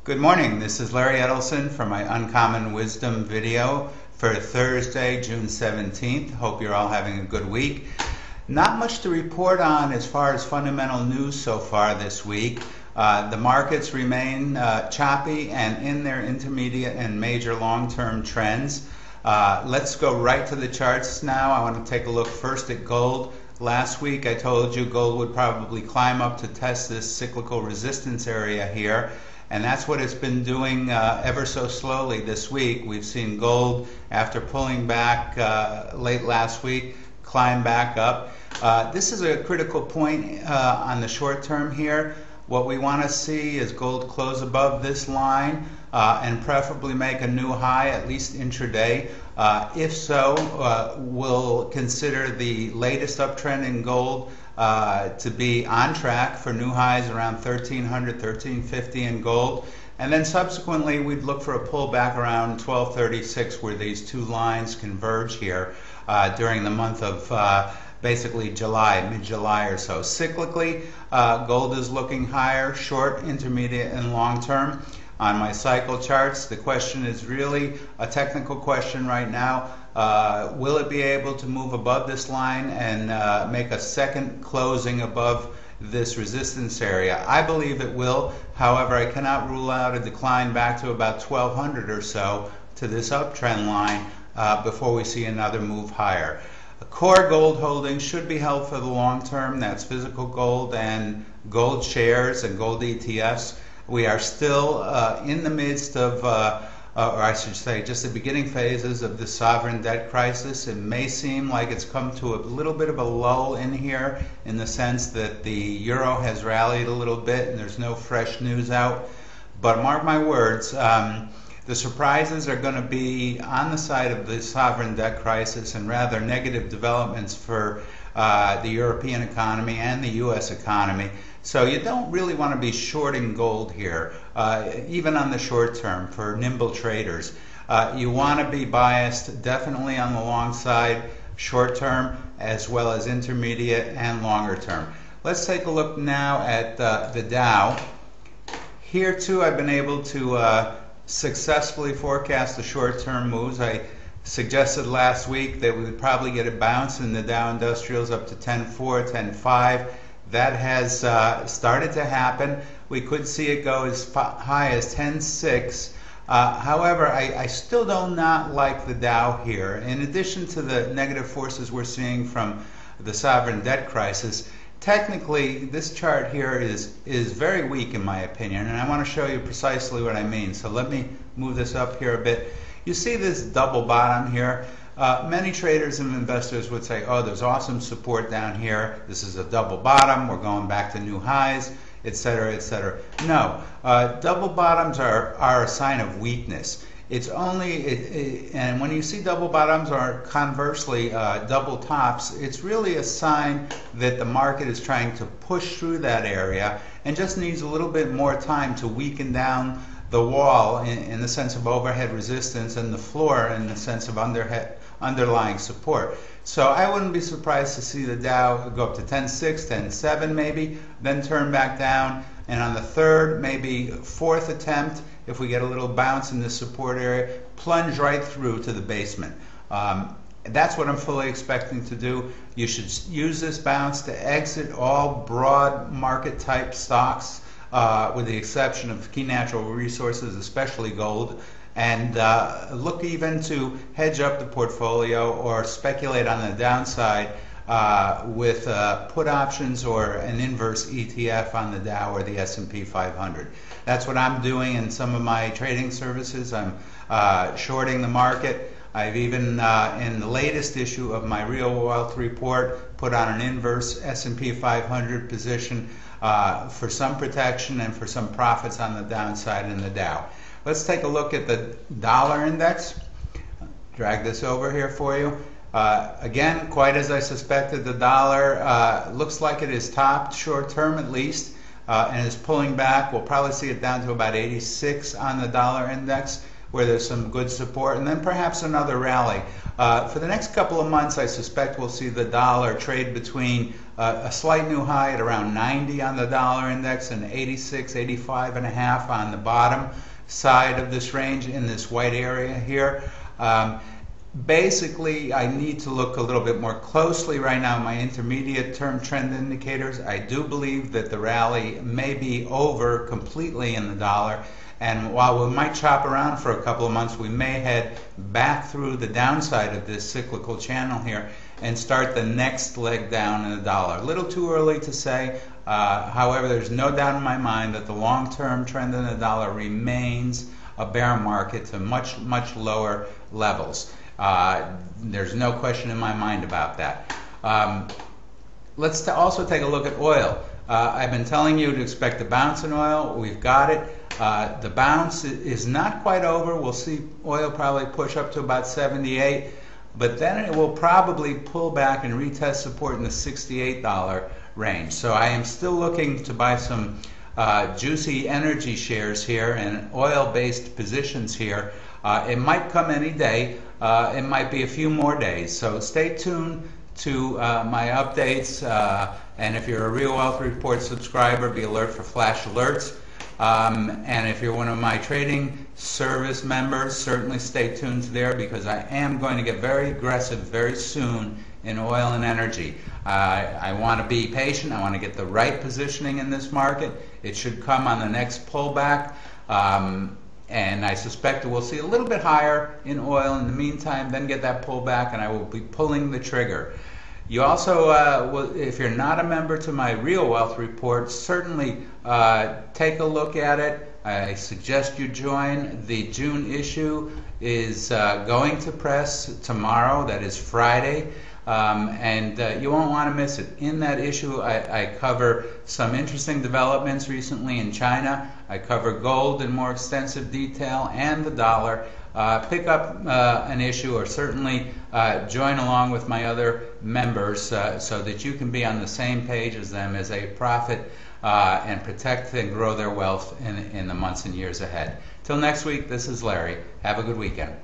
Good morning, this is Larry Edelson for my Uncommon Wisdom video for Thursday, June 17th. Hope you're all having a good week. Not much to report on as far as fundamental news so far this week. The markets remain choppy and in their intermediate and major long-term trends. Let's go right to the charts now. I want to take a look first at gold. Last week I told you gold would probably climb up to test this cyclical resistance area here. And that's what it's been doing ever so slowly this week. We've seen gold, after pulling back late last week, climb back up. This is a critical point on the short term here. What we want to see is gold close above this line and preferably make a new high, at least intraday. If so, we'll consider the latest uptrend in gold to be on track for new highs around 1300, 1350 in gold. And then subsequently we'd look for a pullback around 1236 where these two lines converge here during the month of basically July, mid-July or so. Cyclically, gold is looking higher, short, intermediate, and long term. On my cycle charts, the question is really a technical question right now. Will it be able to move above this line and make a second closing above this resistance area? I believe it will. However, I cannot rule out a decline back to about 1200 or so to this uptrend line before we see another move higher. Core gold holdings should be held for the long term. That's physical gold and gold shares and gold ETFs. We are still in the midst of, or I should say, just the beginning phases of the sovereign debt crisis. It may seem like it's come to a little bit of a lull in here in the sense that the euro has rallied a little bit and there's no fresh news out. But mark my words, the surprises are going to be on the side of the sovereign debt crisis and rather negative developments for the European economy and the U.S. economy. So you don't really want to be shorting gold here, even on the short term for nimble traders. You want to be biased definitely on the long side, short term, as well as intermediate and longer term. Let's take a look now at the Dow. Here too I've been able to successfully forecast the short-term moves. I suggested last week that we would probably get a bounce in the Dow Industrials up to 10.4, 10.5. That has started to happen. We could see it go as high as 10.6. However, I still do not like the Dow here. In addition to the negative forces we're seeing from the sovereign debt crisis, technically this chart here is very weak in my opinion, and I want to show you precisely what I mean. So let me move this up here a bit. You see this double bottom here. Many traders and investors would say, oh, there's awesome support down here. This is a double bottom. We're going back to new highs, etc., etc. No, double bottoms are a sign of weakness. It's only, and when you see double bottoms or conversely double tops, it's really a sign that the market is trying to push through that area and just needs a little bit more time to weaken down the wall in the sense of overhead resistance and the floor in the sense of underlying support. So I wouldn't be surprised to see the Dow go up to 10.6, 10.7 maybe, then turn back down, and on the third, maybe fourth attempt, if we get a little bounce in the support area, plunge right through to the basement. That's what I'm fully expecting to do. You should use this bounce to exit all broad market type stocks, with the exception of key natural resources, especially gold, and look even to hedge up the portfolio or speculate on the downside with put options or an inverse ETF on the Dow or the S&P 500. That's what I'm doing in some of my trading services. I'm shorting the market. I've even, in the latest issue of my Real Wealth Report, put on an inverse S&P 500 position for some protection and for some profits on the downside in the Dow. Let's take a look at the dollar index. Drag this over here for you. Again, quite as I suspected, the dollar looks like it is topped, short term at least, and is pulling back. We'll probably see it down to about 86 on the dollar index. where there's some good support, and then perhaps another rally. For the next couple of months, I suspect we'll see the dollar trade between a slight new high at around 90 on the dollar index and 86, 85 and a half on the bottom side of this range in this white area here. Basically, I need to look a little bit more closely right now at my intermediate term trend indicators. I do believe that the rally may be over completely in the dollar, and while we might chop around for a couple of months, we may head back through the downside of this cyclical channel here and start the next leg down in the dollar. A little too early to say. However, there's no doubt in my mind that the long-term trend in the dollar remains a bear market to much, much lower levels. There's no question in my mind about that. Let's also take a look at oil. I've been telling you to expect a bounce in oil. We've got it. The bounce is not quite over. We'll see oil probably push up to about 78, but then it will probably pull back and retest support in the $68 range. So I am still looking to buy some juicy energy shares here and oil-based positions here. It might come any day. It might be a few more days. So stay tuned to my updates. And if you're a Real Wealth Report subscriber, be alert for flash alerts. And if you're one of my trading service members, certainly stay tuned there, because I am going to get very aggressive very soon in oil and energy. I want to be patient. I want to get the right positioning in this market. It should come on the next pullback. And I suspect we'll see a little bit higher in oil in the meantime, then get that pullback, and I will be pulling the trigger. You also, if you're not a member to my Real Wealth Report, certainly take a look at it. I suggest you join. The June issue is going to press tomorrow, that is Friday, and you won't want to miss it. In that issue, I cover some interesting developments recently in China. I cover gold in more extensive detail and the dollar. Pick up an issue, or certainly join along with my other members so that you can be on the same page as them as they profit and protect and grow their wealth in the months and years ahead. Till next week, this is Larry. Have a good weekend.